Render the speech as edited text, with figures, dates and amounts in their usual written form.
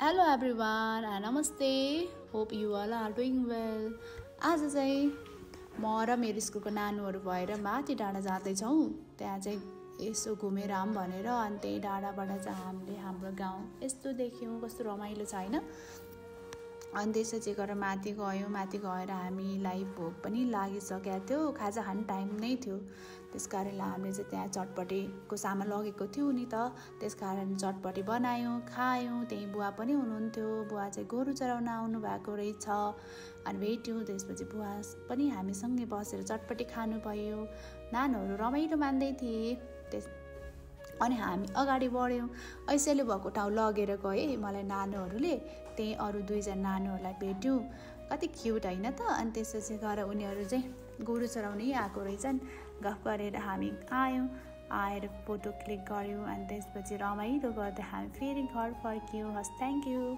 Hello everyone and namaste. Hope you all are doing well. आज चाहिँ म र मेरो स्कुलको नानीहरू भएर माथि डाँडा जाँदैछौँ। त्यहाँ चाहिँ यसो घुमेर आऊँ भनेर अनि त्यही डाँडाबाट चाहिँ हामीले हाम्रो गाउँ यस्तो देख्यौँ, कस्तो रमाइलो छ हैन। अनि त्यसपछि गएर माथि गएर हामीलाई भोक पनि लागिसकेको थियो, खाजा खाने टाइम नै थियो। त्यसकारणले हामीले चाहिँ त्यहाँ चटपटीको सामान लगेको थियौँ नि त, त्यसकारण चटपटी बनायौँ, खायौँ। त्यही बुवा पनि हुनुहुन्थ्यो, बुवा चाहिँ गोरु चराउन आउनु भएको रहेछ। अनि भेट्यौँ, त्यसपछि बुवा पनि हामीसँगै बसेर चटपटी खानु भयो। नानीहरू रमाइलो मान्दै थिए। अनि हामी अगाडि बढ्यौँ। ऐसेले भएको ठाउँ लगेर गए मलाई नानीहरूले, त्यही अरू 2 जना नानीहरूलाई भेट्यौँ। कति क्युट हैन त। अनि त्यसपछि गएर उनीहरू चाहिँ गोरु चराउनै आएको रहेछन्। गफ गरेर हामी आएर फोटो क्लिक गऱ्यौँ। अनि त्यसपछि रमाइलो गर्दै हामी फेरि घर फर्क्यौँ। हस्, थ्याङ्क यू।